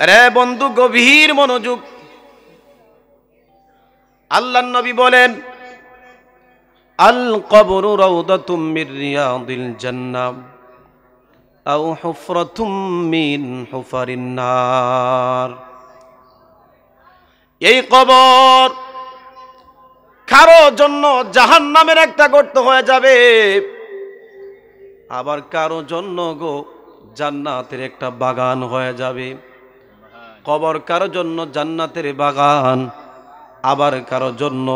রে বন্ধু, গভীর মনোযোগ। আল্লাহর নবী বলেন, আল কবরু রাউদাতুম মির রিয়াদিল জান্নাহ আও হুফরাতুম মিন হুফারিন নার। এই কবর কারো জন্য জাহান্নামের একটা গর্ত হয়ে যাবে, আবার কারো জন্য জান্নাতের একটা বাগান হয়ে যাবে। কবর কারো জন্য জান্নাতের বাগান, আবার কারো জন্য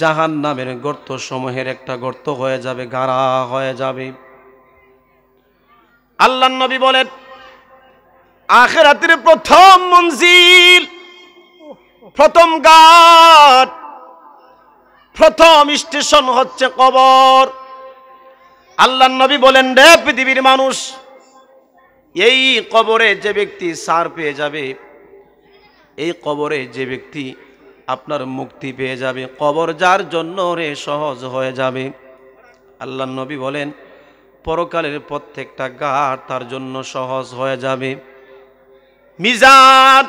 জাহান্নামের গর্ত সমূহের একটা গর্ত হয়ে যাবে, গাড়া হয়ে যাবে। আল্লাহর নবী বলেন, আখিরাতের প্রথম মঞ্জিল, প্রথম ঘাট, প্রথম স্টেশন হচ্ছে কবর। আল্লাহর নবী বলেন, রে পৃথিবীর মানুষ, এই কবরে যে ব্যক্তি ছাড় পেয়ে যাবে, এই কবরে যে ব্যক্তি আপনার মুক্তি পেয়ে যাবে, কবর যার জন্য রে সহজ হয়ে যাবে। আল্লাহর নবী বলেন, পরকালের প্রত্যেকটা ঘাট তার জন্য সহজ হয়ে যাবে। মিজান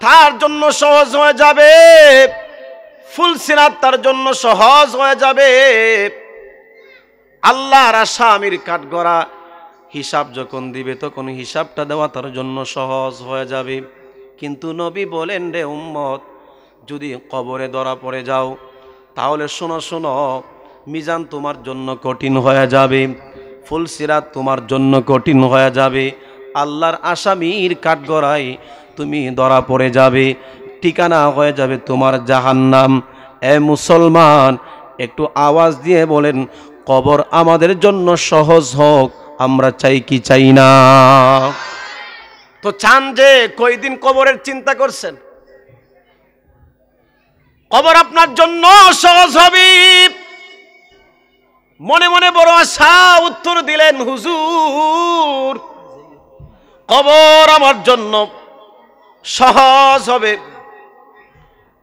তার জন্য সহজ হয়ে যাবে, ফুলসিরাত তার জন্য সহজ হয়ে যাবে। আল্লাহর আসামির কাঠগড়া হিসাব যখন দিবে, তখন হিসাবটা দেওয়া তার জন্য সহজ হয়ে যাবে। কিন্তু নবী বলেন, রে উম্মত, যদি কবরে ধরা পড়ে যাও, তাহলে শোনো শোনো, মিজান তোমার জন্য কঠিন হয়ে যাবে, ফুলসিরাত তোমার জন্য কঠিন হয়ে যাবে। আল্লাহর আসামির কাঠগড়ায় তুমি ধরা পড়ে যাবে, ঠিকানা হয়ে যাবে তোমার জাহান্নাম। এ মুসলমান, একটু আওয়াজ দিয়ে বলেন, কবর আমাদের জন্য সহজ হোক, আমরা চাই কি চাই না? তো চান যে কয়দিন কবরের চিন্তা করছেন? কবর আপনার জন্য সহজ হবে। মনে মনে বড় আশা উত্তর দিলেন, হুজুর, কবর আমার জন্য সহজ হবে।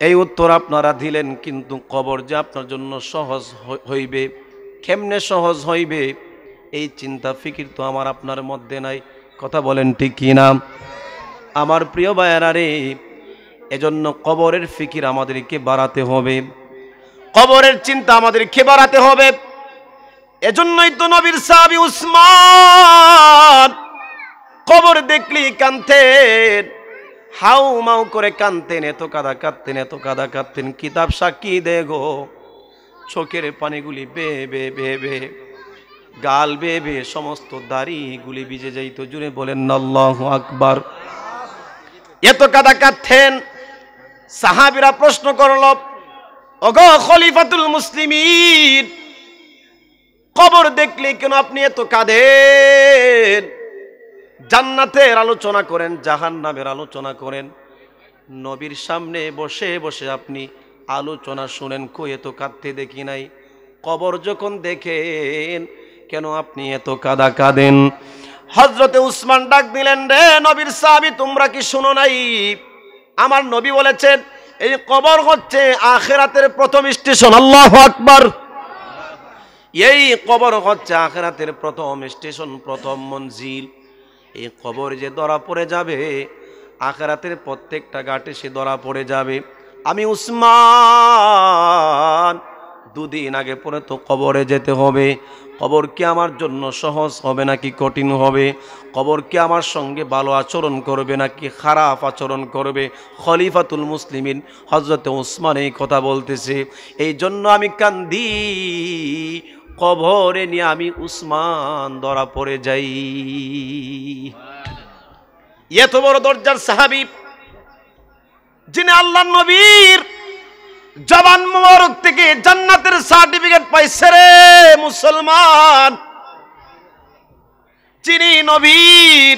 এই উত্তর আপনারা দিলেন, কিন্তু কবর যে আপনার জন্য সহজ হইবে, কেমনে সহজ হইবে, এই চিন্তা ফিকির তো আমার আপনার মধ্যে নাই। কথা বলেন ঠিক কিনা? আমার প্রিয় ভাইয়েরা রে, এজন্য কবরের ফিকির আমাদেরকে বাড়াতে হবে, কবরের চিন্তা আমাদেরকে বাড়াতে হবে। এজন্যই তো নবীর সাহাবী উসমান কবর দেখলি কাঁদতেন, হাউ মাউ করে কাঁদতেন, এত কাদা কাঁদতেন, এত কাদা কাঁদতেন। কিতাব সাক্ষী দে গো, চোখের পানিগুলি বে বে বে বে, গাল বে বে, সমস্ত দাড়িগুলি ভিজে যাইত। জুড়ে বলেন আল্লাহু আকবার। এত কাদা কাঁদতেন। সাহাবীরা প্রশ্ন করল, ওগো খলিফাতুল মুসলিমিন, কবর দেখলে কেন আপনি এত কাঁদেন? জান্নাতের আলোচনা করেন, জাহান্নামের আলোচনা করেন, নবীর সামনে বসে বসে আপনি আলোচনা শুনেন, কই এত কাঁদতে দেখি নাই। কবর যখন দেখেন, কেন আপনি এত কাদা কাঁদেন? হযরতে উসমান ডাক দিলেন, রে নবীর সাহাবী, তোমরা কি শুনো নাই? আমার নবী বলেছেন, এই কবর হচ্ছে আখিরাতের প্রথম স্টেশন। আল্লাহু আকবার। এই কবর হচ্ছে আখিরাতের প্রথম স্টেশন, প্রথম মঞ্জিল। এই কবর যে ধরা পড়ে যাবে, আখিরাতের প্রত্যেকটা ঘাটে সে ধরা পড়ে যাবে। আমি উসমান দুদিন আগে পরে তো কবরে যেতে হবে। কবর কি আমার জন্য সহজ হবে নাকি কঠিন হবে? কবর কি আমার সঙ্গে ভালো আচরণ করবে নাকি খারাপ আচরণ করবে? খলিফাতুল মুসলিমিন হযরতে উসমান এই কথা বলতেছে। এই জন্য আমি কান্দি, কবরে নিয়ে আমি উসমান ধরা পড়ে যাই। এত বড় দরজার সাহাবী, যিনি আল্লাহর নবীর জবান মুবারক থেকে জান্নাতের সার্টিফিকেট পাইছে রে মুসলমান, যিনি নবীর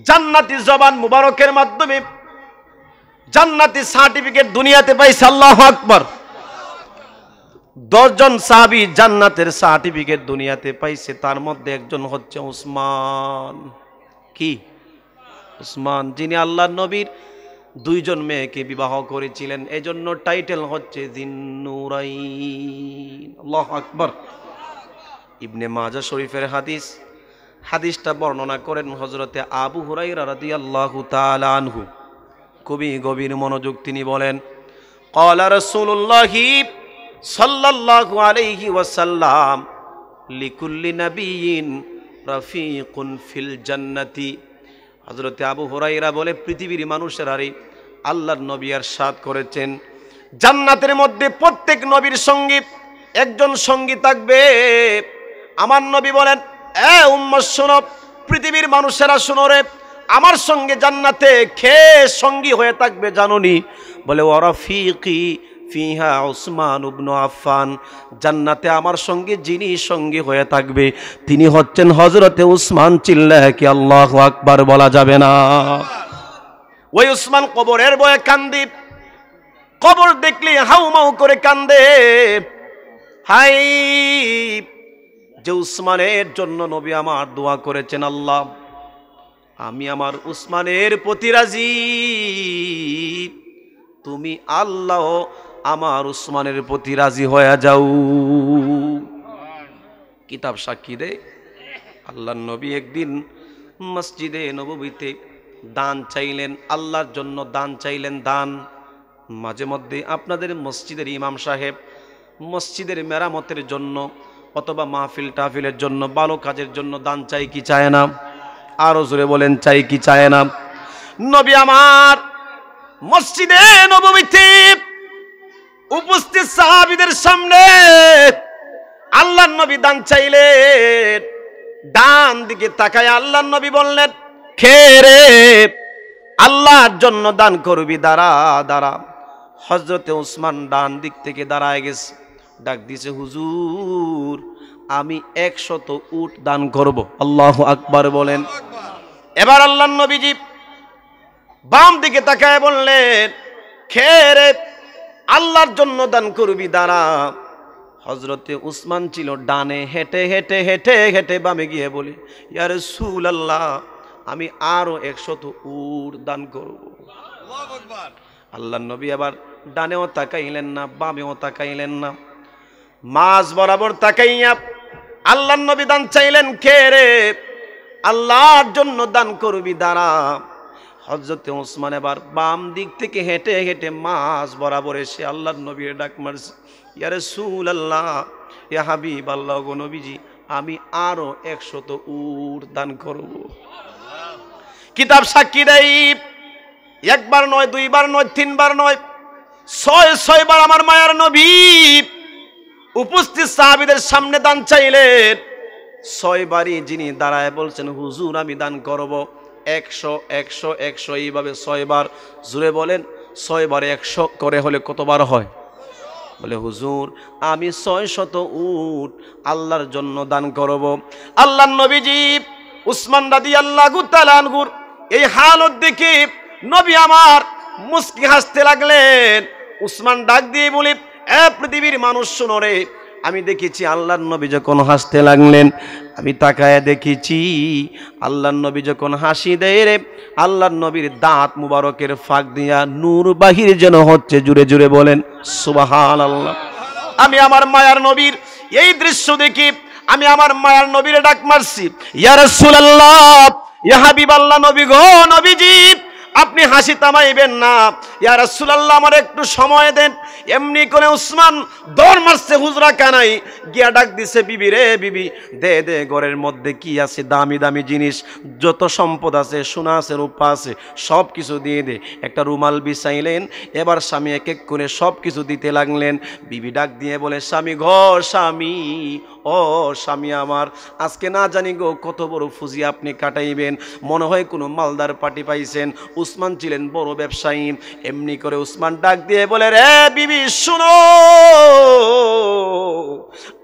জান্নাতি জবান মুবারকের মাধ্যমে জান্নাতি সার্টিফিকেট দুনিয়াতে পাইছে। আল্লাহু আকবার। 10 জন সাহাবী জান্নাতের সার্টিফিকেট দুনিয়াতে পাইছে, তার মধ্যে একজন হচ্ছে উসমান। কি? উসমান, যিনি আল্লাহর নবীর 2 জন মেয়েকে বিবাহ করেছিলেন। এজন্য টাইটেল হচ্ছে যিন্নুরাইন। আল্লাহু আকবার। ইবনে মাজাহ শরীফের হাদিস, হাদিসটা বর্ণনা করেন হযরতে আবু হুরায়রা রাদিয়াল্লাহু তাআলা আনহু। খুবই গভীর মনোযোগ তিনি বলেন, ক্বালা রাসূলুল্লাহি সাল্লাল্লাহু আলাইহি ওয়াসাল্লাম লিকুল্লি নাবিয়্যিন রাফিকুন ফিল জান্নাতি। হযরতে আবু হুরায়রা বলে, পৃথিবীর মানুষেরারে আল্লাহর নবী ইরশাদ করেছেন, জান্নাতের মধ্যে প্রত্যেক নবীর সঙ্গে একজন সঙ্গী থাকবে। আমার নবী বলেন, এ উম্মত শোনো, পৃথিবীর মানুষেরা শোনো রে, আমার সঙ্গে জান্নাতে কে সঙ্গী হয়ে থাকবে জানোনি? বলে, ওয়ারাফিকি ফিহা উসমান ইবনে আফফান, জান্নাতে আমার সঙ্গে যিনি সঙ্গী হয়ে থাকবে তিনি হচ্ছেন হযরতে উসমান। চিল্লায় কি আল্লাহু আকবার বলা যাবে না? ওই উসমান কবরের ভয়ে কান্দে, কবর দেখলে হাউমাউ করে কান্দে। হাই, যে উসমানের জন্য নবী আমার দোয়া করেছেন, আল্লাহ আমি আমার উসমানের প্রতি রাজি, তুমি আল্লাহ আমার উসমানের প্রতি রাজি হয়ে যাও। কিতাব সাক্ষী দেয়, আল্লাহর নবী একদিন মসজিদে নববীতে দান চাইলেন, আল্লাহর জন্য দান চাইলেন। দান মাঝে মধ্যে আপনাদের মসজিদের ইমাম সাহেব মসজিদের মেরামতের জন্য অথবা মাহফিল টাহফিলের জন্য, ভালো কাজের জন্য দান চাই কি চায় না? আরো জোরে বলেন, চাই কি চায় না? নবী আমার মসজিদে নববীতে উপস্থিত সাহাবীদের সামনে আল্লাহর নবী দান চাইলেন। ডান দিকে তাকায় আল্লাহর নবী বললেন, কে রে আল্লাহর জন্য দান করবি? দাঁড়া দাঁড়া। হযরতে উসমান ডান দিক থেকে দাঁড়ায় গেছে, ডাক দিছে, হুজুর আমি 100 উট দান করব। আল্লাহু আকবার বলেন। এবার আল্লাহর নবীজি বাম দিকে তাকায় বললেন, কে রে আল্লাহর জন্য দান করবি? দাঁড়া। হযরতে উসমান ছিল ডানে, হেঁটে হেঁটে হেঁটে হেঁটে বামে গিয়ে বলে, ইয়া রাসূলুল্লাহ আমি আরো 100 উট দান করব। আল্লাহু আকবার। আল্লাহর নবী আবার ডানেও তাকাইলেন না, বামেও তাকাইলেন না, মাঝ বরাবর তাকাইয়া আল্লাহর নবী দান চাইলেন, কে রে আল্লাহর জন্য দান করবি? দাঁড়া। হযরতে উসমান এবার বাম দিক থেকে হেঁটে হেঁটে মাঝ বরাবর এসে আল্লাহর নবীর ডাক মারছে, ইয়া রাসূলুল্লাহ ইয়া হাবিবাল্লাহ, গো নবীজি আমি আরো 100 উট দান করব। কিতাব সাক্ষী দেয়, একবার নয়, দুইবার নয়, তিনবার নয়, 6 বার আমার মায়ার নবী উপস্থিত সাহাবীদের সামনে দান চাইলেন। 6 বারই যিনি দাঁড়ায় বলছেন, হুজুর আমি দান করব 100 100 100, এইভাবে 6 বার। জুড়ে বলেন, 6 বারে 100 করে হলে কতবার হয়? বলে, হুজুর আমি 600 উট আল্লাহর জন্য দান করব। আল্লাহর নবীজি উসমান রাদিয়াল্লাহু তাআলা আনহুর এই হালত দেখে নবী আমার মুস্কি হাসতে লাগলেন। উসমান ডাক দিয়ে বলে, এ পৃথিবীর মানুষ শোনো রে, আমি দেখেছি আল্লাহর নবী যখন হাসতে লাগলেন, আমি তাকায় দেখেছি আল্লাহর নবী যখন হাসি দেয় রে, আল্লাহর নবীর দাঁত মুবারকের ফাঁক দিয়া নূর বাহির যেন হচ্ছে। জুড়ে জুড়ে বলেন সুবহানাল্লাহ। আমি আমার মায়ার নবীর এই দৃশ্য দেখি আমি আমার মায়ার নবীর ডাক মারছি, ইয়া রাসূলুল্লাহ ইয়া হাবিবাল্লাহ, নবী গো নবীজি আপনি হাসি থামাইবেন না, ইয়া রাসূলুল্লাহ আমার একটু সময় দেন। এমনি করে উসমান দৌড় মারছে হুজরা কানাই গিয়া ডাক দিছে, বিবি রে বিবি, দে দে ঘরের মধ্যে কি আছে, দামি দামি জিনিস যত সম্পদ আছে, সোনা আছে, রূপা আছে, সব কিছু দিয়ে দে। একটা রুমাল বিছাইলেন, এবার স্বামী এক এক করে সব কিছু দিতে লাগলেন। বিবি ডাক দিয়ে বলে, স্বামী গো স্বামী, ও স্বামী আমার, আজকে না জানি গো কত বড় ফুজি আপনি কাটাইবেন, মনে হয় কোনো মালদার পার্টি পাইছেন। উসমান ছিলেন বড় ব্যবসায়ী। এমনি করে উসমান ডাক দিয়ে বলে, রে বিবি শুনো,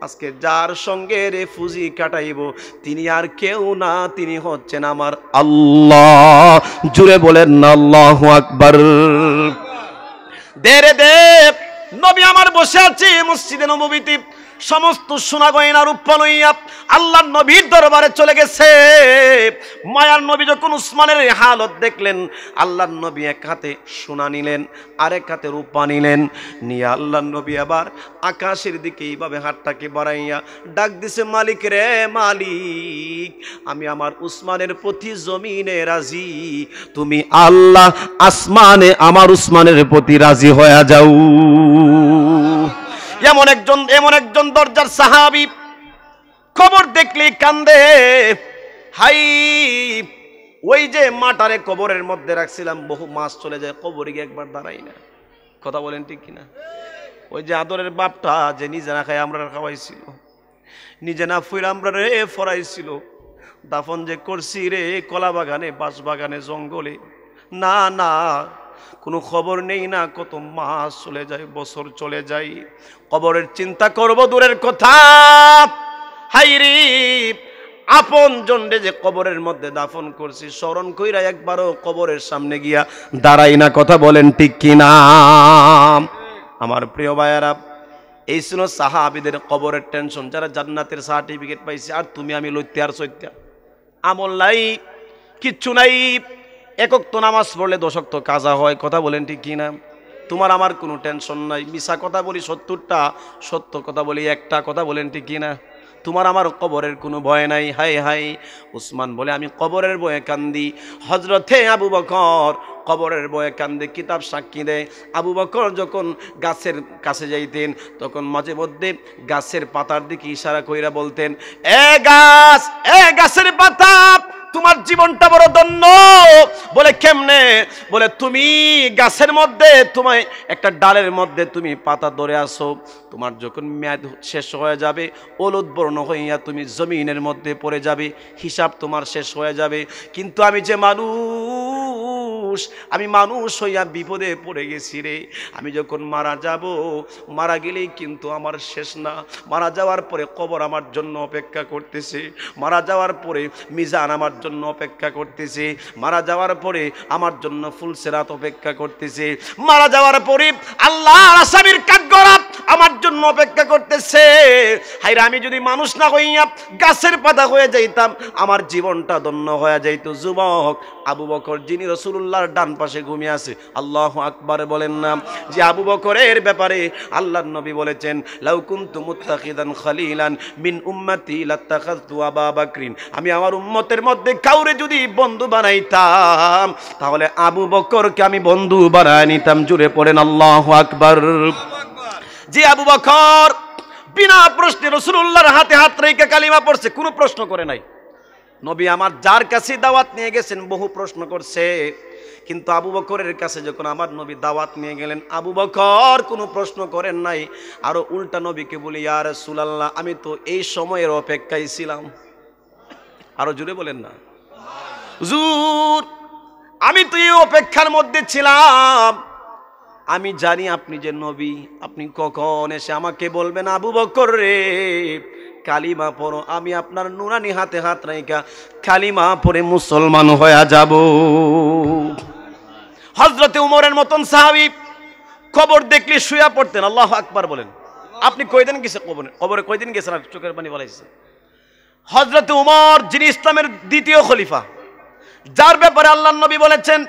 আজকে যার সঙ্গে রে ফুজি কাটাইব তিনি আর কেউ না, তিনি হচ্ছেন আমার আল্লাহ। জুড়ে বলেন না আল্লাহু আকবার। দে রে দে। নবী আমার বসে আছে মসজিদে নববীতে, সমস্ত সোনা গয়না রূপা লইয়া আল্লাহর নবীর দরবারে চলে গেছে। মায়ার নবী যখন উসমানের হালত দেখলেন, আল্লাহর নবী এক হাতে সোনা নিলেন, আরেক হাতে রূপা নিলেন, নিয়ে আল্লাহর নবী আবার আকাশের দিকে এইভাবে হাতটাকে বাড়াইয়া ডাক দিছে, মালিক রে মালিক, আমি আমার উসমানের প্রতি জমিনে রাজি, তুমি আল্লাহ আসমানে আমার উসমানের প্রতি রাজি হয়ে যাও। এমন একজন দরজার সাহাবী কবর দেখলি কান্দে। হাই, ওই যে মাটারে কবরের মধ্যে রাখছিলাম, বহু মাস চলে যায়, কবরে গিয়ে একবার দাঁড়াই না। কথা বলেন ঠিক কিনা? ওই যে আদরের বাপটা যে নিজে না খায় আমরা খাওয়াইছিল, নিজে না ফুইরা আমরা রে ফরাইছিল, দাফন যে করছি রে কলা বাগানে, বাঁশ বাগানে, জঙ্গলে, না না কোনো খবর নেই না, কত মাস চলে যায়, বছর চলে যায়, কবরের চিন্তা করব দূরের কথা। হাইরে আপন জনরে যে কবরের মধ্যে দাফন করছি, স্মরণ কইরা একবারও কবরের সামনে গিয়া দাঁড়াই না। কথা বলেন ঠিক কিনা? আমার প্রিয় ভাইয়ারা, এই ছিল সাহাবীদের কবরের টেনশন। যারা জান্নাতের সার্টিফিকেট পাইছে, আর তুমি আমি লইতে আর সইতে আমল নাই, কিচ্ছু নাই। একক তো নামাজ পড়লে 10 ওয়াক্ত কাজা হয়। কথা বলেন ঠিক কিনা? তোমার আমার কোনো টেনশন নাই। মিছা কথা বলি 70টা, সত্য কথা বলি একটা। কথা বলেন ঠিক কিনা? তোমার আমার কবরের কোনো ভয় নাই। হাই হাই, উসমান বলে আমি কবরের ভয়ে কান্দি। হযরতে আবু বকর কবরের ভয়ে কান্দে, কিতাব সাক্ষী দেয়। আবু বকর যখন গাছের কাছে যাইতেন, তখন মাঝে মধ্যে গাছের পাতার দিকে ইশারা কইরা বলতেন, এ গাছ, এ গাছের পাতা, তোমার জীবনটা বড় ধন্য। বলে কেমনে? বলে তুমি গাছের মধ্যে, তোমায় একটা ডালের মধ্যে তুমি পাতা ধরে আসো, তোমার যখন মেয়াদ শেষ হয়ে যাবে, হলুদ বর্ণ হইয়া তুমি জমিনের মধ্যে পড়ে যাবে, হিসাব তোমার শেষ হয়ে যাবে। কিন্তু আমি যে মানুষ, আমি মানুষ হইয়া বিপদে পড়ে গেছি রে। আমি যখন মারা যাব, মারা গেলেই কিন্তু আমার শেষ না। মারা যাওয়ার পরে কবর আমার জন্য অপেক্ষা করতেছে, মারা যাওয়ার পরে মিজান আমার জন্য অপেক্ষা করতেছে, মারা যাওয়ার পরে আমার জন্য ফুলসিরাত অপেক্ষা করতেছে, মারা যাওয়ার পরে আল্লাহর আসামির কাঠগড়া আমার জন্য অপেক্ষা করতেছে। হায়রে, আমি যদি মানুষ না হইয়া গাছের পাতা হয়ে যাইতাম, আমার জীবনটা ধন্য হয়ে যাইত। যুবক আবু বকর, যিনি রাসূলুল্লাহর ডান পাশে ঘুমিয়ে আছে, আল্লাহু আকবার বলেন না, যে আবু বকরের ব্যাপারে আল্লাহর নবী বলেছেন, লাউ কুনতু মুত্তাখিদান খলিলান মিন উম্মতি লাত্তাখাযতু আবা বকরিন, আমি আমার উম্মতের মধ্যে কাউরে যদি বন্ধু বানাইতাম, তাহলে আবু বকরকে আমি বন্ধু বানায় নিতাম। জুড়ে পড়েন আল্লাহু আকবার। যে আবু বকর বিনা প্রশ্নে রাসূলুল্লাহর হাতে হাত রেখে কালিমা পড়ছে, কোনো প্রশ্ন করে নাই। নবী আমার যার কাছে দাওয়াত নিয়ে গেছেন, বহু প্রশ্ন করছে, কিন্তু আবু বকরের কাছে যখন আমার নবী দাওয়াত নিয়ে গেলেন, আবু বকর কোনো প্রশ্ন করেন নাই। আরো উল্টা নবীকে বলি, ইয়া রাসূলুল্লাহ, আমি তো এই সময়ের অপেক্ষায় ছিলাম। আরো জোরে বলেন না, হুজুর আমি তো এই অপেক্ষার মধ্যে ছিলাম। আমি জানি আপনি যে নবী, আপনি কখন এসে আমাকে বলবেন, আবু বকর রে কালিমা পড়ো, আমি আপনার নুরানি হাতে হাত রাইখা কালিমা পড়ে মুসলমান হয়ে যাব। হযরতে উমরের মতন সাহাবী কবর দেখলে শুয়া পড়তেন। আল্লাহু আকবার বলেন। আপনি কয়দিন গেছে কবরে কয়দিন গেছেন? আর চোখের পানি বলাইছে। হযরতে উমর, যিনি ইসলামের দ্বিতীয় খলিফা, যার ব্যাপারে আল্লাহর নবী বলেছেন,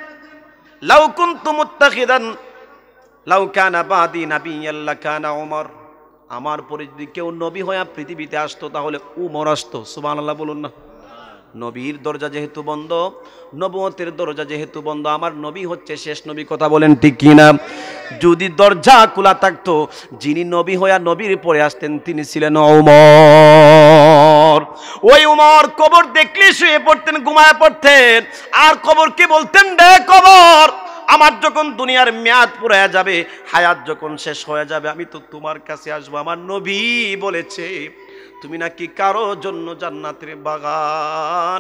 লাউ কুনতু মুত্তাখিদান লাউ কানা বাদি নাবিয়্যান লাকানা উমর, আমার পরে যদি কেউ নবী হয়ে পৃথিবীতে আসতো, তাহলে উমর আসতো। সুবহানাল্লাহ বলুন না। নবীর দরজা যেহেতু বন্ধ, নবুয়তের দরজা যেহেতু বন্ধ, আমার নবী হচ্ছে শেষ নবী। কথা বলেন ঠিক কিনা? যদি দরজা খোলা থাকতো, যিনি নবী হয়ে নবীর পরে আসতেন, তিনি ছিলেন উমর। ওই উমর কবর দেখলে শুয়ে পড়তেন, ঘুমায় পড়তেন, আর কবরকে বলতেন, রে কবর, আমার যখন দুনিয়ার মেয়াদ পুরায়া যাবে, হায়াত যখন শেষ হয়ে যাবে, আমি তো তোমার কাছে আসবো। আমার নবী বলেছে, তুমি নাকি কারো জন্য জান্নাতের বাগান,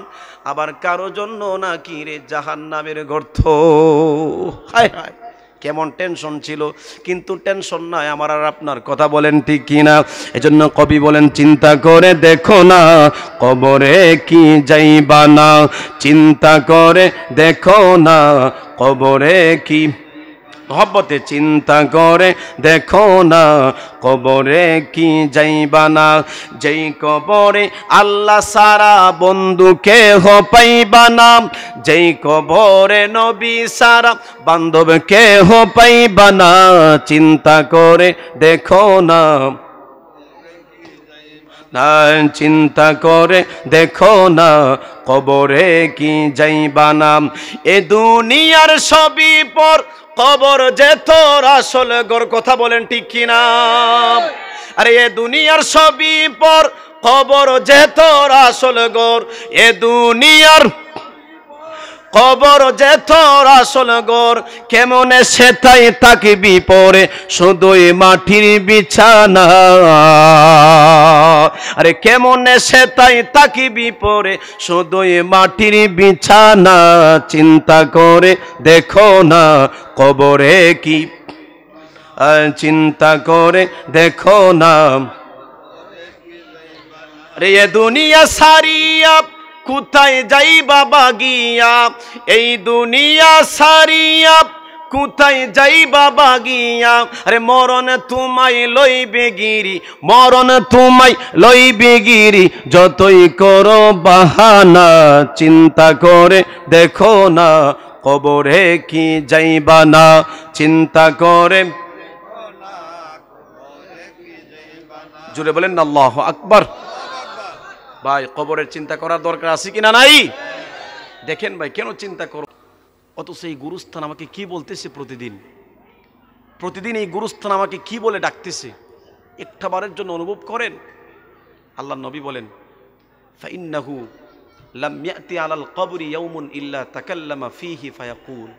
আবার কারো জন্য নাকি রে জাহান্নামের গর্ত। হায় হায়, কেমন টেনশন ছিল, কিন্তু টেনশন নাই আমার আর আপনার। কথা বলেন ঠিক কিনা? এজন্য কবি বলেন, চিন্তা করে দেখো না কবরে কি যাইবা না, চিন্তা করে দেখো না কবরে কি মহব্বতে চিন্তা করে দেখো না কবরে কি যাইবা না, যেই কবরে আল্লাহ সারা বন্ধু কেহ পাইবা না, যেই কবরে নবী সারা বান্ধব কেহ পাইবা না, চিন্তা করে দেখো না, না চিন্তা করে দেখো না কবরে কি যাইবা না। এ দুনিয়ার সবই পর কবর যে তোর আসল ঘর, কথা বলেন ঠিক কিনা? আরে এ দুনিয়ার সবই পর কবর যে তোর আসল ঘর, এ দুনিয়ার কবর যে তোর আসল ঘর, কেমনে সেটাই থাকবি পরে শুধুই মাটির বিছানা, আরে কেমনে সেটাই থাকবি পরে শুধুই মাটির বিছানা, চিন্তা করে দেখো না কবরে কি, চিন্তা করে দেখো না। আরে এ দুনিয়া সারিয়া কোথায় যাইবা বাগিয়া, এই দুনিয়া সারিয়া কোথায় যাইবা বাগিয়া, আরে মরণ তোমায় লইবে গিরি, মরণ তোমায় লইবে গিরি, যতই করো বাহানা, চিন্তা করে দেখো না কবরে কি যাইবা না, চিন্তা করে। জুড়ে বলেন না আল্লাহু আকবার। ভাই কবরের চিন্তা করার দরকার আছে কিনা নাই? দেখেন ভাই কেন চিন্তা করো, অথচ এই গুরুস্থান আমাকে কি বলতেছে প্রতিদিন, প্রতিদিন এই গুরুস্থান আমাকে কি বলে ডাকতেছে, একটাবারের জন্য অনুভব করেন। আল্লাহ নবী বলেন ফাইন্নাহু লাম ইয়াতি আলাল কবরি ইয়াউমুন ইল্লা তাকাল্লামা ফীহি ফায়াকুল,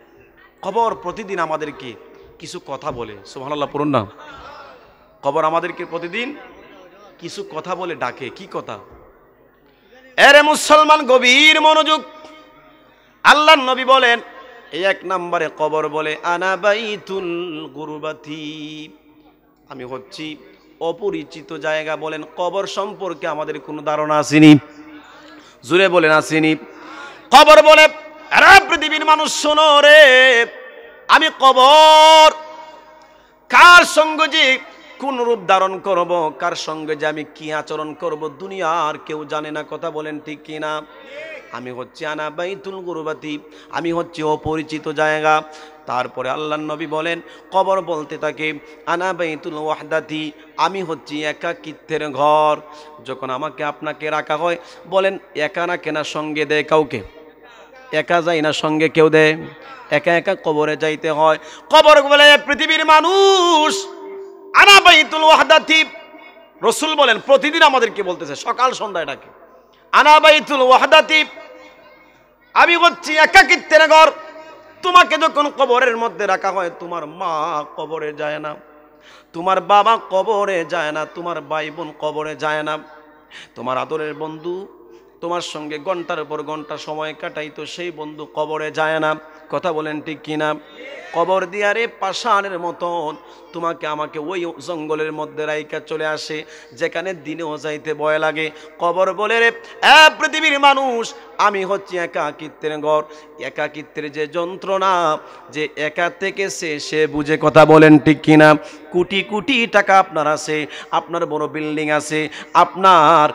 কবর প্রতিদিন আমাদেরকে কিছু কথা বলে, সুবহানাল্লাহ পড়ুন না। কবর আমাদেরকে প্রতিদিন কিছু কথা বলে ডাকে, কি কথা? এরে মুসলমান গভীর মনোযোগ। আল্লাহর নবী বলেন এই এক নম্বরে কবর বলে আনা বাইতুল গুরবাতি, আমি হচ্ছি অপরিচিত জায়গা। বলেন কবর সম্পর্কে আমাদের কোনো ধারণা আসেনি? জুড়ে বলেন আসেনি? কবর বলে আরে পৃথিবীর মানুষ শোনো রে, আমি কবর কার সঙ্গে যে কোন রূপ ধারণ করব, কার সঙ্গে যে আমি কি আচরণ করব, দুনিয়ার কেউ জানে না, কথা বলেন ঠিক কিনা? আমি হচ্ছে আনা বাইতুল গুরবাতি, আমি হচ্ছে অপরিচিত জায়গা। তারপরে আল্লাহর নবী বলেন কবর বলতে থাকে আনা বাইতুল ওয়াহদাতি, আমি হচ্ছি একাকিত্বের ঘর। যখন আমাকে আপনাকে রাখা হয়, বলেন একা না কেনা সঙ্গে দেয় কাউকে? একা যায় না, সঙ্গে কেউ দেয়? একা একা কবরে যাইতে হয়। কবর বলে পৃথিবীর মানুষ আনা বাইতুল ওয়াহদাতি, রাসূল বলেন প্রতিদিন আমাদেরকে বলতেছে, সকাল সন্ধ্যায় ডাকে আনা বাইতুল ওয়াহদাতি, আমি হচ্ছি একাকিত্বের ঘর। তোমাকে যখন কবরের মধ্যে রাখা হয়, তোমার মা কবরে যায় না, তোমার বাবা কবরে যায় না, তোমার ভাই বোন কবরে যায় না, তোমার আদরের বন্ধু তোমার সঙ্গে ঘন্টার পর ঘন্টা সময় কাটাইতো, সেই বন্ধু কবরে যায় না, কথা বলেন ঠিক কিনা? কবর দিয়ারে পাষাণের মতন তোমাকে আমাকে ওই জঙ্গলের মধ্যে রাইকা চলে আসে, যেখানে দিনেও যাইতে ভয় লাগে। কবর বলে রে পৃথিবীর মানুষ, আমি হচ্ছি একাকিত্বের ঘর। একাকিত্বের যে যন্ত্রণা, যে একা থেকে সে বুঝে, কথা বলেন ঠিক কিনা? কোটি কোটি টাকা আপনার আছে, আপনার বড় বিল্ডিং আছে, আপনার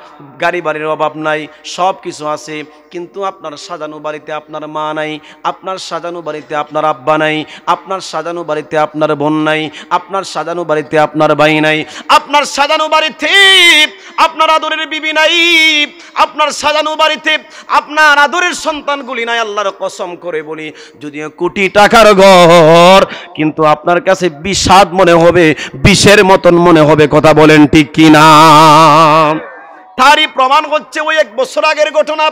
গাড়ি বাড়ির অভাব নাই, সব কিছু আছে, কিন্তু আপনার সাজানো বাড়িতে আপনার মা নাই, আপনার সাজানো বাড়িতে আপনার আব্বা নাই, আপনার সাজানো বাড়িতে আপনার বোন নাই, আপনার সাজানো বাড়িতে আপনার ভাই নাই, আপনার সাজানো বাড়িতে আপনার আদরের বিবি নাই, আপনার সাজানো বাড়িতে আপনার আদরের সন্তানগুলি নাই। আল্লাহর কসম করে বলি, যদিও কোটি টাকার ঘর, কিন্তু আপনার কাছে বিষাদ মনে হবে, বিষের মতন মনে হবে, কথা বলেন ঠিক কিনা? তারই প্রমাণ হচ্ছে ওই 1 বছর আগের ঘটনা,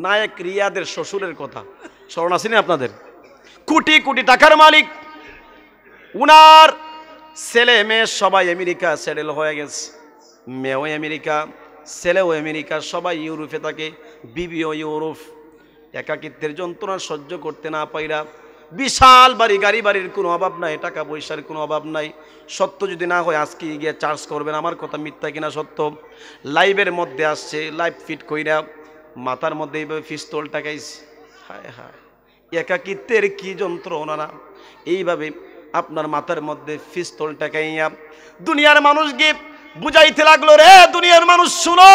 নায়ক রিয়াদের শ্বশুরের কথা স্মরণ আসেনি আপনাদের? কোটি কোটি টাকার মালিক, উনার ছেলে মেয়ে সবাই আমেরিকা সেটেল হয়ে গেছে, মেয়েও আমেরিকা, ছেলেও আমেরিকা, সবাই ইউরোপে থাকে, বিবিও ইউরোপ। একাকিত্বের যন্ত্রণা সহ্য করতে না পাইরা বিশাল বাড়ি, গাড়ি বাড়ির কোনো অভাব নাই, টাকা পয়সার কোনো অভাব নাই। সত্য যদি না হয় আজকে গিয়ে চার্জ করবেন, আমার কথা মিথ্যা কিনা সত্য? লাইভের মধ্যে আসছে, লাইভ ফিট কইরা মাথার মধ্যে এইভাবে পিস্তল টাকাইছে, হায় হায়, একাকিত্বের কি যন্ত্রণা না। এইভাবে আপনার মাথার মধ্যে পিস্তল টেকাইয়া দুনিয়ার মানুষকে বুঝাইতে লাগলো, রে দুনিয়ার মানুষ শুনো,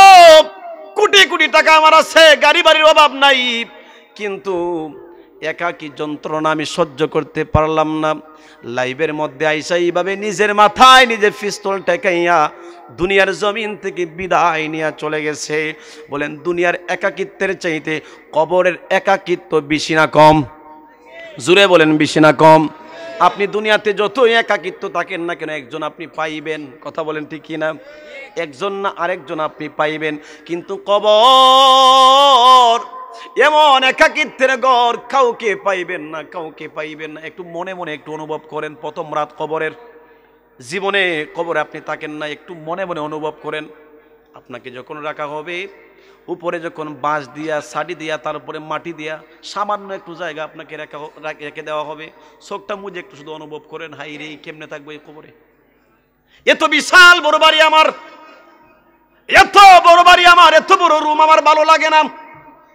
কোটি কোটি টাকা আমার আছে, গাড়ি বাড়ির অভাব নাই, কিন্তু একাকী যন্ত্রণা আমি সহ্য করতে পারলাম না। লাইভের মধ্যে আইসা এইভাবে নিজের মাথায় নিজে পিস্তল টেকাইয়া দুনিয়ার জমিন থেকে বিদায় নিয়ে চলে গেছে। বলেন দুনিয়ার একাকিত্বের চাইতে কবরের একাকিত্ব বেশি না কম? জুড়ে বলেন বেশি না কম? আপনি দুনিয়াতে যতই একাকিত্ব থাকেন না কেন, একজন আপনি পাইবেন, কথা বলেন ঠিক কিনা? একজন না আরেকজন আপনি পাইবেন, কিন্তু কবর এমন একাকিত্বের ঘর, কাউকে পাইবেন না, কাউকে পাইবেন না। একটু মনে মনে একটু অনুভব করেন, প্রথম রাত কবরের, জীবনে কবরে আপনি থাকেন না, একটু মনে মনে অনুভব করেন। আপনাকে যখন রাখা হবে, উপরে যখন বাঁশ দিয়া, সাডি দিয়া, তারপরে মাটি দিয়া সামান্য একটু জায়গা আপনাকে রেখে দেওয়া হবে, চোখটা মুজে একটু শুধু অনুভব করেন, হাই রে কেমনে থাকবো এই কবরে। এত বিশাল বড় বাড়ি আমার, এত বড় বাড়ি আমার, এত বড় রুম আমার ভালো লাগে না,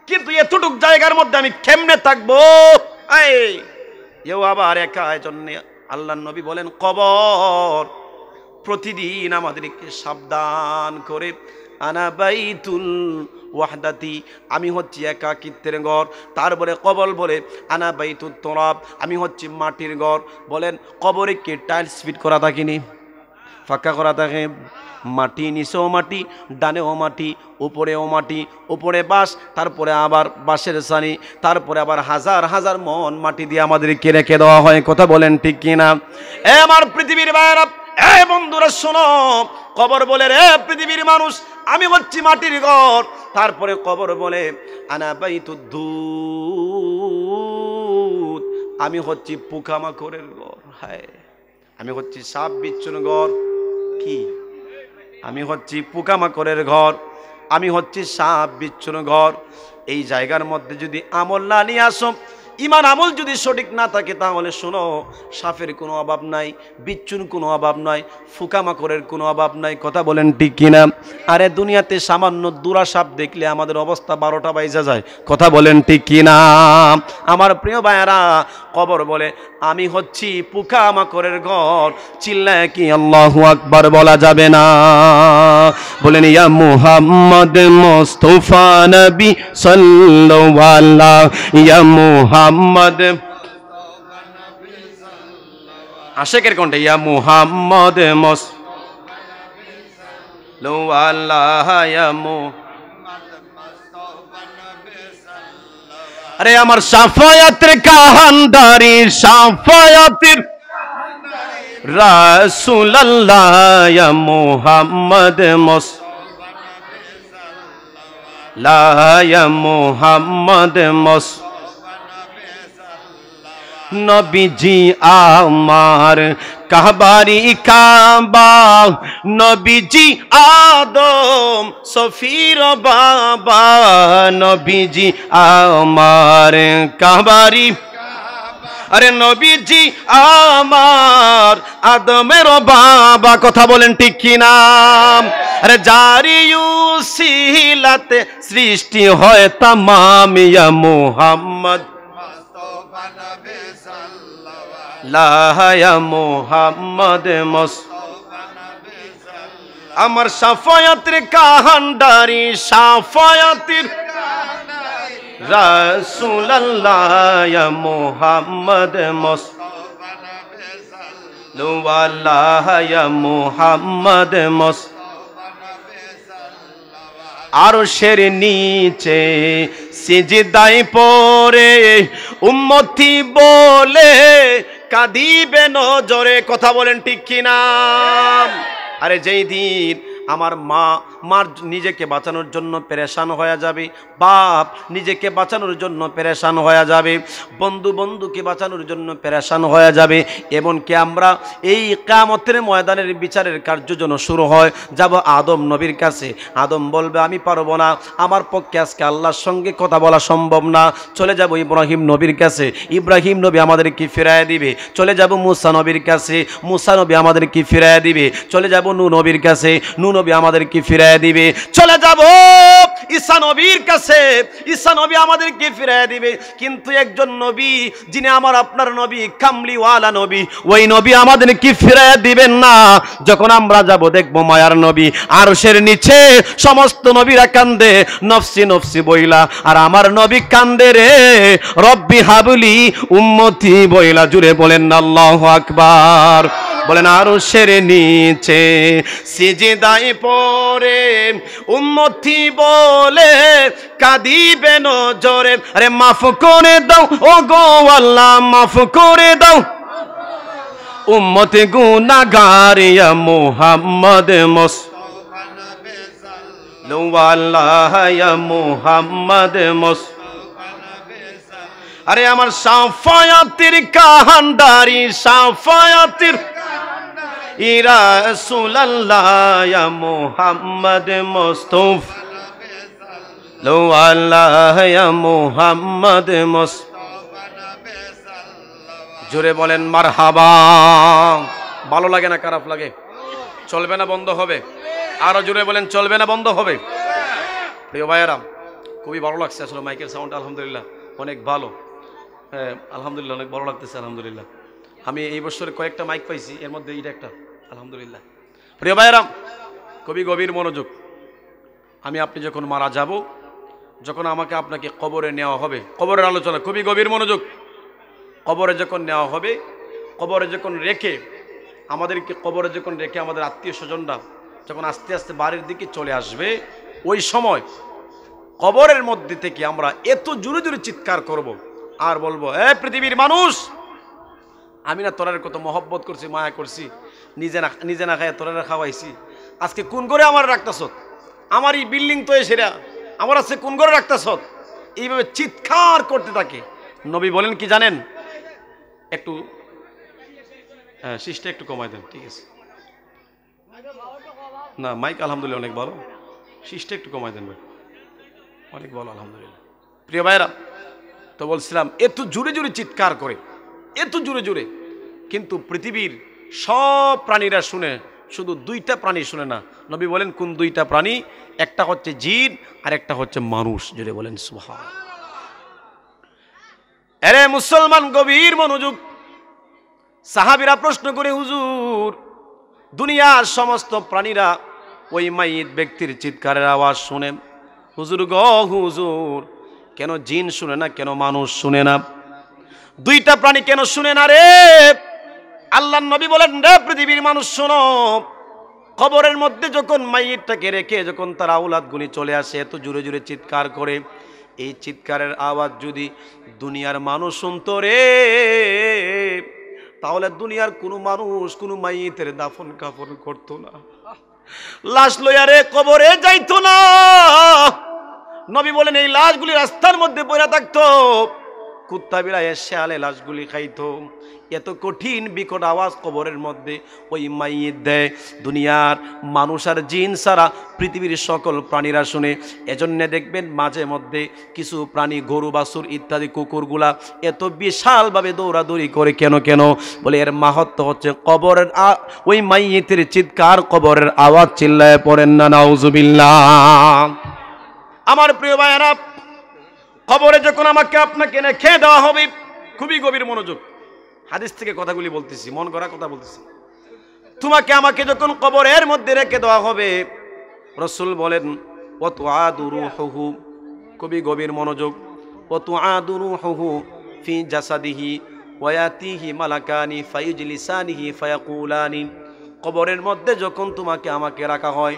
কিন্তু এতটুক জায়গার মধ্যে আমি কেমনে থাকবো? এও আবার একা। জন্য আল্লাহর নবী বলেন কবর প্রতিদিন আমাদেরকে সাবধান করে, আনা বাইতুল ওয়াহদাতি, আমি হচ্ছি একাকিত্বের ঘর। তারপরে কবর বলে আনা বাইতুত তুরাব, আমি হচ্ছি মাটির ঘর। বলেন কবরে কি টাইলস ফিট করা থাকেনি? ফাঁকা করা থাকে, মাটি, নিচেও মাটি, ডানেও মাটি, উপরেও মাটি, উপরে বাঁশ, তারপরে আবার বাঁশের ছানি, তারপরে আবার হাজার হাজার মন মাটি দিয়ে আমাদেরকে রেখে দেওয়া হয়। কথা বলেন ঠিক কিনা? এ আমার পৃথিবীর ভাইয়েরা, এ বন্ধুরা শোনো, কবর বলে রে পৃথিবীর মানুষ, আমি হচ্ছি মাটির ঘর। তারপরে কবর বলে আনা বাইতুদ্দুদ, আমি হচ্ছি পোকামাকড়ের ঘর। হায়, আমি হচ্ছি সাপ বিচ্ছুর ঘর। কি? আমি হচ্ছি পোকামাকড়ের ঘর, আমি হচ্ছি সাপ বিচ্ছুর ঘর। এই জায়গার মধ্যে যদি আমল না নিয়ে আসো, ইমান আমল যদি সঠিক না থাকে, তাহলে শোনো, সাপের কোনো অভাব নাই, বিচ্ছুর কোনো অভাব নাই, পোকামাকড়ের কোনো অভাব নাই। কথা বলেন ঠিক কিনা? আরে দুনিয়াতে সামান্য দুরা সাপ দেখলে আমাদের অবস্থা 12টা বাইজা যায়। কথা বলেন ঠিক কিনা? আমার প্রিয় ভাইয়েরা, কবর বলে আমি হচ্ছি পোকামাকড়ের ঘর। চিল্লায় কি আল্লাহু আকবার বলা যাবে না? বলেন ইয়া মুহাম্মদ মুস্তাফা নবী সাল্লাল্লাহু আলাইহি, ইয়া মুহাম্মদ, আশেকের কণ্ঠে, ইয়া মুহাম্মদ মুস্তাফা আলাইহি, ইয়া আরে আমার শাফায়াতের কাহানদারি, শাফায়াতের রাসূলুল্লাহ, ইয়া মুহাম্মদ মুস্তাফা, ইয়া মুহাম্মদ মুস্তাফা, নবীজি আমার কাবারি কাবা, নবীজি আদম সফির বাবা, নবীজি আমার কাবারি, আরে নবীজি আমার আদমের বাবা। কথা বলেন ঠিক কিনা? আরে জারি উসিলাতে সৃষ্টি হয় তামাম, ইয়া মুহাম্মদ ইয়া মুহাম্মদ আমার শাফায়াতের কাহানদারি, শাফায়াতের রাসূলুল্লাহ, ইয়া মুহাম্মদ মুস্তাফা, ইয়া মুহাম্মদ আরশের নিচে সিজদায় পড়ে উম্মতি বলে কাঁদিবে নজরে। কথা বলেন ঠিক কিনা? আরে যেই দিন আমার মার নিজেকে বাঁচানোর জন্য পেরেশান হয়ে যাবে, বাপ নিজেকে বাঁচানোর জন্য পেরেশান হয়ে যাবে, বন্ধুকে বাঁচানোর জন্য পেরেশান হয়ে যাবে, এমনকি আমরা এই কিয়ামতের ময়দানের বিচারের কার্য যেন শুরু হয়, যাব আদম নবীর কাছে। আদম বলবে আমি পারবো না, আমার পক্ষে আজকে আল্লাহর সঙ্গে কথা বলা সম্ভব না। চলে যাব ইব্রাহিম নবীর কাছে, ইব্রাহিম নবী আমাদেরকে ফিরাইয়া দিবে। চলে যাব মুসা নবীর কাছে, মুসা নবী আমাদেরকে ফিরাইয়া দিবে। চলে যাব নূহ নবীর কাছে, নূহ নবী আমাদেরকে ফিরিয়ে দিবে। চলে যাব ঈসা নবীর কাছে, ঈসা নবী আমাদেরকে ফিরিয়ে দিবে। কিন্তু একজন নবী, যিনি আমার আপনার নবী, কামলিওয়ালা নবী, ওই নবী আমাদেরকে ফিরিয়ে দিবেন না। যখন আমরা যাব দেখব মায়ার নবী আরশের নিচে সমস্ত নবীরা কান্দে নফসি নফসি বইলা, আর আমার নবী কান্দে রে রব্বি হাবলি উম্মতি বইলা। জুড়ে বলেন আল্লাহু আকবার। বলেন আরশের নিচে সিজদায় পড়ে উম্মতি বলে কাঁদিবে নজরে, আরে মাফ করে দাও ও গো আল্লাহ, মাফ করে দাও উম্মতে গুনাহগার ইয়া মুহাম্মদ মুস্তাফা নবী সাল্লাল্লাহু ইয়া মুহাম্মদ মুস্তাফা নবী সাল্লাল্লাহু। আরে আমার শাফায়াতের কাহানদারি, শাফায়াতের ইয়া রাসূলুল্লাহ ইয়া মুহাম্মদ মুস্তাফা নবী সাল্লাল্লাহু ইয়া মুহাম্মদ মুস্তাফা। জোরে বলেন মারহাবা। ভালো লাগে না খারাপ লাগে? চলবে না বন্ধ হবে? আরো জোরে বলেন চলবে না বন্ধ হবে? প্রিয় ভাইয়েরা, খুবই ভালো লাগছে আসলে মাইকের সাউন্ড আলহামদুলিল্লাহ অনেক ভালো। হ্যাঁ আলহামদুলিল্লাহ অনেক ভালো লাগতেছে আলহামদুলিল্লাহ। আমি এই বছরে কয়েকটা মাইক পাইছি, এর মধ্যে এটা একটা আলহামদুলিল্লাহ। প্রিয় ভাইয়েরা, খুবই গভীর মনোযোগ। আমি আপনি যখন মারা যাব, যখন আমাকে আপনাকে কবরে নেওয়া হবে, কবরের আলোচনা, খুবই গভীর মনোযোগ। কবরে যখন নেওয়া হবে, কবরে যখন রেখে আমাদেরকে, কবরে যখন রেখে আমাদের আত্মীয় স্বজনরা যখন আস্তে আস্তে বাড়ির দিকে চলে আসবে, ওই সময় কবরের মধ্যে থেকে আমরা এত জোরে জোরে চিৎকার করব আর বলবো, এ পৃথিবীর মানুষ, আমি না তোরার কত মহব্বত করছি, মায়া করছি, নিজে না খায় তোরারা খাওয়াইছি, আজকে কোন করে আমার রাখতাছ? আমার এই বিল্ডিং তো সেরা, আমার আজকে কোন করে রাখতাছ? এইভাবে চিৎকার করতে থাকে। নবী বলেন কি জানেন? একটু হ্যাঁ সিস্টা একটু কমাই দেন, ঠিক আছে? না মাইক আলহামদুলিল্লাহ অনেক ভালো, সিস্টা একটু কমাই দেন ভাই, অনেক ভালো আলহামদুলিল্লাহ। প্রিয় ভাইরা, তো বলছিলাম এত জোরে জোরে চিৎকার করে, এত জোরে জোরে, কিন্তু পৃথিবীর সব প্রাণীরা শুনে, শুধু দুইটা প্রাণী শুনে না। নবী বলেন কোন দুইটা প্রাণী? একটা হচ্ছে জিন আর একটা হচ্ছে মানুষ। জোরে বলেন সুবহান। আরে মুসলমান, গভীর মনোযোগ। সাহাবীরা প্রশ্ন করে, হুজুর দুনিয়ার সমস্ত প্রাণীরা ওই মাইয়িত ব্যক্তির চিৎকারের আওয়াজ শুনে, হুজুর গো হুজুর, কেন জিন শুনে না, কেন মানুষ শুনে না? দুইটা প্রাণী কেন শুনে না রে? আল্লাহর নবী বলেন, রে পৃথিবীর মানুষ শোনো, কবরের মধ্যে যখন মাইয়িতটাকে রেখে যখন তার আওলাদগুলি চলে আসে, এত জোরে জোরে চিৎকার করে, এই চিৎকারের আওয়াজ যদি দুনিয়ার মানুষ শুনতো রে, তাহলে দুনিয়ার কোনো মানুষ কোনো মাইয়িতের দাফন কাফন করতো না, লাশ লইয়া রে কবরে যাইতো না। নবী বলেন এই লাশগুলি রাস্তার মধ্যে পড়ে থাকতো, কুত্তা বিড়াল এসে আলে লাশগুলি খাইতো। এত কঠিন বিকট আওয়াজ কবরের মধ্যে ওই মাইয়িত দেয়। দুনিয়ার মানুষ আর জিন ছাড়া পৃথিবীর সকল প্রাণীরা শুনে। এজন্য দেখবেন মাঝে মধ্যে কিছু প্রাণী, গরু বাছুর ইত্যাদি কুকুরগুলা এত বিশালভাবে দৌড়াদৌড়ি করে কেন? বলে এর মাহাত্ম্য হচ্ছে কবরের ওই মাইয়িতের চিৎকার, কবরের আওয়াজ। চিল্লায় পড়েন না নাউজুবিল্লাহ। আমার প্রিয় ভাইয়েরা, কবরে যখন আমাকে আপনাকে রেখে দেওয়া হবে, খুবই গভীর মনোযোগ, হাদিস থেকে কথাগুলি বলতেছি, মন করা কথা বলতেছি। তোমাকে আমাকে যখন কবরের মধ্যে রেখে দেওয়া হবে, রাসূল বলেন ওয়াতুআদু রূহুহু, খুবই গভীর মনোযোগ, ওয়াতুআদু রূহুহু ফি জাসাদিহি ওয়ায়াতিহি মালাকানি ফায়ুজলিসানিহি ফায়াকুলানি। কবরের মধ্যে যখন তোমাকে আমাকে রাখা হয়,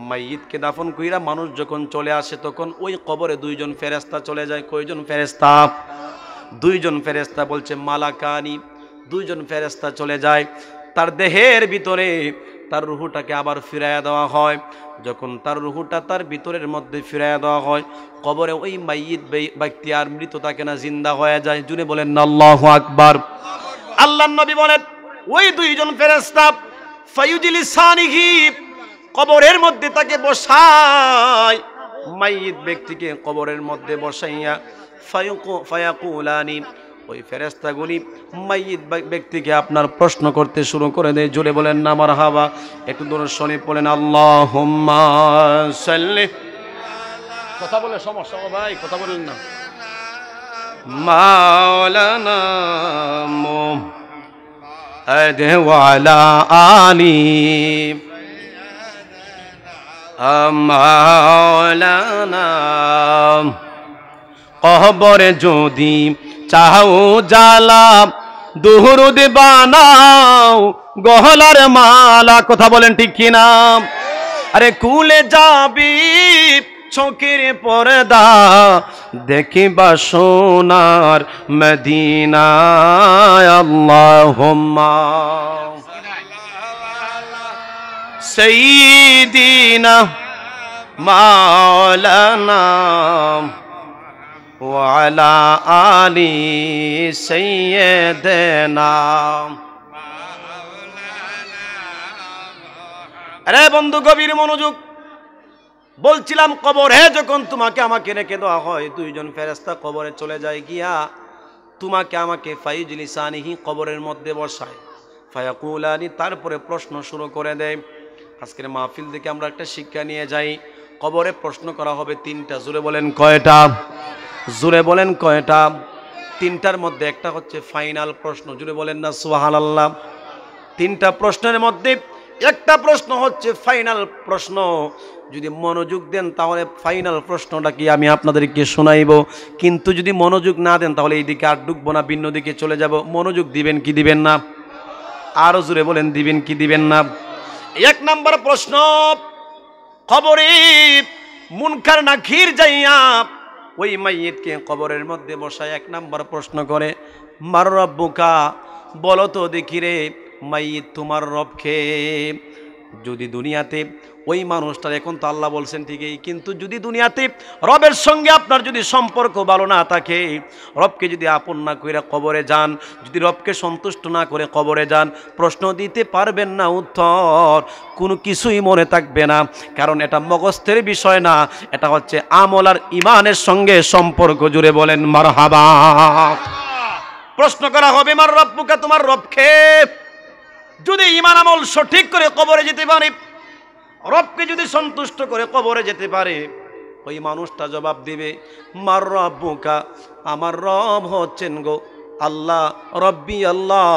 মাইয়িতকে দাফন কইরা মানুষ যখন চলে আসে, তখন ওই কবরে দুইজন ফেরেশতা চলে যায়। কয়জন ফেরেশতা? দুইজন ফেরেশতা, বলছে মালাকানি, দুইজন ফেরেশতা চলে যায়। তার দেহের ভিতরে তার রুহুটাকে আবার ফিরাইয়া দেওয়া হয়। যখন তার রুহুটা তার ভিতরের মধ্যে ফিরাইয়া দেওয়া হয়, কবরে ওই মাইয়িত ব্যক্তি আর মৃত থাকে না, জিন্দা হয়ে যায়। জুনে বলেন আল্লাহু আকবার। আল্লাহর নবী বলেন ওই দুইজন ফেরেশতা ফায়ুজলিসানিহি, কবরের মধ্যে তাকে বসায়, মাইয়িত ব্যক্তিকে কবরের মধ্যে বসাইয়া ফায়াকুলানি, ওই ফেরেশতাগুলি মাইয়িত ব্যক্তিকে আপনার প্রশ্ন করতে শুরু করে দেয়। জোরে বলেন না মারহাবা। একটু দরুদ শরীফ বলেন আল্লাহুম্মা সাল্লি। কথা বলে সমস্যা ভাই, কথা বলেন না। মাওলানা মুহাম্মদ ওয়া আলা আলি মাওলানা। কবরে যদি চাও জালা দুরুদ বানাও গহলার মালা। কথা বলেন ঠিক কিনা? আরে কুলে যাবি চোখের পর্দা দেখিবা সোনার মদিনা। আল্লাহুম্মা সাইয়্যিদিনা মাওলানা ওয়া আলা আলি সাইয়্যিদিনা। আরে বন্ধু গভীর মনোযোগ। বলছিলাম কবরে যখন তোমাকে আমাকে রেখে দেওয়া হয়, দুইজন ফেরেশতা কবরে চলে যায়, গিয়া তোমাকে আমাকে ফাইজলিসানিহি কবরের মধ্যে বসায়, ফায়াকুলানি তারপরে প্রশ্ন শুরু করে দেয়। আজকের মাহফিল থেকে আমরা একটা শিক্ষা নিয়ে যাই। কবরে প্রশ্ন করা হবে তিনটা। জোরে বলেন কয়টা? জোরে বলেন কয়টা? তিনটার মধ্যে একটা হচ্ছে ফাইনাল প্রশ্ন। জোরে বলেন না সুবহানাল্লাহ। তিনটা প্রশ্নের মধ্যে একটা প্রশ্ন হচ্ছে ফাইনাল প্রশ্ন। যদি মনোযোগ দেন তাহলে ফাইনাল প্রশ্নটা কি আমি আপনাদেরকে শোনাইব, কিন্তু যদি মনোযোগ না দেন তাহলে এই দিকে আর ঢুকবো না, ভিন্ন দিকে চলে যাব। মনোযোগ দিবেন কি দিবেন না? আরো জোরে বলেন, দিবেন কি দিবেন না? এক নাম্বার প্রশ্ন, কবরে মুনকার নাকির যাইয়া ওই মাইয়িতকে কবরের মধ্যে বসায় এক নাম্বার প্রশ্ন করে, মার রব্বুকা, বলো তো দেখি রে মাইয়িত তোমার রব কে? যদি দুনিয়াতে ওই মানুষটার, এখন তো আল্লাহ বলছেন ঠিকই, কিন্তু যদি দুনিয়াতে রবের সঙ্গে আপনার যদি সম্পর্ক ভালো না থাকে, রবকে যদি আপন না করে কবরে যান, যদি রবকে সন্তুষ্ট না করে কবরে যান, প্রশ্ন দিতে পারবেন না, উত্তর কোনো কিছুই মনে থাকবে না। কারণ এটা মগজের বিষয় না, এটা হচ্ছে আমল আর ইমানের সঙ্গে সম্পর্ক। জুড়ে বলেন মারহাবা। প্রশ্ন করা হবে, মার রব্বুকা, তোমার রবকে? যদি ইমান আমল সঠিক করে কবরে যেতে পারে, রবকে যদি সন্তুষ্ট করে কবরে যেতে পারে, ওই মানুষটা জবাব দিবে, মার রব্বুকা, আমার রব হচ্ছেন গো আল্লাহ, রব্বি আল্লাহ,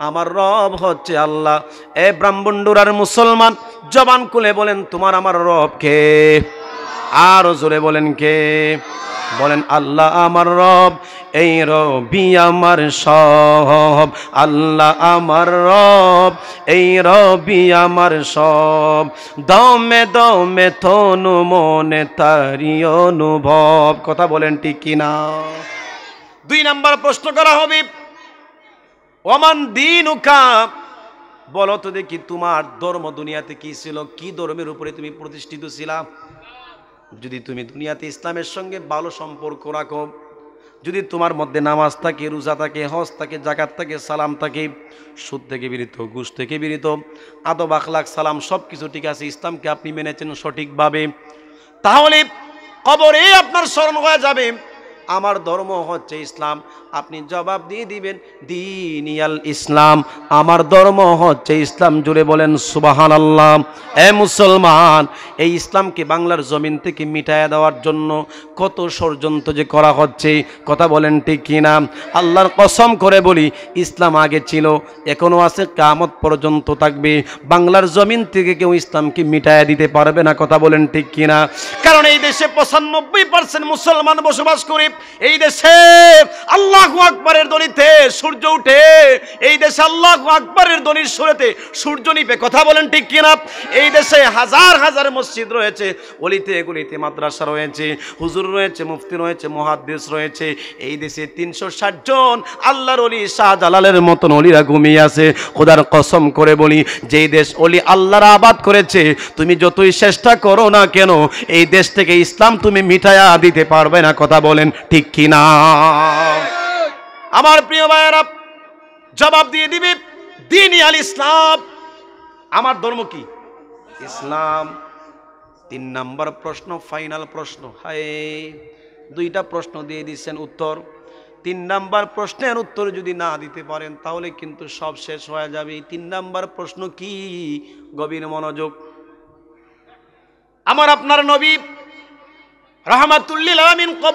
আমার রব হচ্ছে আল্লাহ। এ ব্রাহ্মণডুরার মুসলমান জবান খুলে বলেন, তোমার আমার রব কে? আর জোরে বলেন কে? বলেন আল্লাহ আমার রব, এই রবি আমার সব, আল্লাহ আমার রব, এই রবি আমার সব, দমে দমে তনু মনে তারি অনুভব। কথা বলেন ঠিক কিনা? দুই নাম্বার প্রশ্ন করা হবে, ওমান দীনুকা, বলো তো দেখি তোমার ধর্ম দুনিয়াতে কি ছিল, কি ধর্মের উপরে তুমি প্রতিষ্ঠিত ছিলা? যদি তুমি দুনিয়াতে ইসলামের সঙ্গে ভালো সম্পর্ক রাখো, যদি তোমার মধ্যে নামাজ থাকে, রোজা থাকে, হজ থাকে, যাকাত থাকে, সালাম থাকে, সুদ থেকে বিরত, ঘুষ থেকে বিরত, আদব আখলাক সালাম সব কিছু ঠিক আছে, ইসলামকে আপনি মেনেছেন সঠিকভাবে, তাহলে কবরে আপনার স্মরণ হয়ে যাবে আমার ধর্ম হচ্ছে ইসলাম। আপনি জবাব দিয়ে দিবেন দীনিয়াল ইসলাম, আমার ধর্ম হচ্ছে ইসলাম। জুড়ে বলেন সুবহানাল্লাহ। এ মুসলমান, এই ইসলামকে বাংলার জমিন থেকে মিটাইয়া দেওয়ার জন্য কত ষড়যন্ত্র যে করা হচ্ছে, কথা বলেন ঠিক কিনা? আল্লাহর কসম করে বলি, ইসলাম আগে ছিল, এখনো আছে, কিয়ামত পর্যন্ত থাকবে। বাংলার জমিন থেকে কেউ ইসলামকে মিটাইয়া দিতে পারবে না, কথা বলেন ঠিক কিনা? কারণ এই দেশে 95% মুসলমান বসবাস করে। এই দেশে আল্লাহু আকবারের ধ্বনিতে সূর্য উঠে, এই দেশে আল্লাহু আকবারের ধ্বনির সুরেতে সূর্য নিবে, কথা বলেন ঠিক কিনা? এই দেশে হাজার হাজার মসজিদ রয়েছে, অলিতে গলিতে মাদ্রাসা রয়েছে, হুজুর রয়েছে, মুফতি রয়েছে, মুহাদ্দিস রয়েছে। এই দেশে 360 জন আল্লাহর ওলি, শাহজালালের মতন ওলিরা ঘুমিয়ে আছে। খোদার কসম করে বলি, যেই দেশ ওলি আল্লাহর আবাদ করেছে, তুমি যতই চেষ্টা করো না কেন, এই দেশ থেকে ইসলাম তুমি মিটায়া দিতে পারবে না, কথা বলেন ঠিক কিনা? আমার প্রিয় ভাইয়েরা, জবাব দিয়ে দিবে দীনিয়াল ইসলাম, আমার ধর্ম কি? ইসলাম। 3 নাম্বার প্রশ্ন, ফাইনাল প্রশ্ন। হায়, 2টা প্রশ্ন দিয়ে দিচ্ছেন উত্তর, তিন নাম্বার প্রশ্নের উত্তর যদি না দিতে পারেন তাহলে কিন্তু সব শেষ হয়ে যাবে। তিন নাম্বার প্রশ্ন কি? গভীর মনোযোগ। আমার আপনার নবী রাহমাতুল লিল আলামিন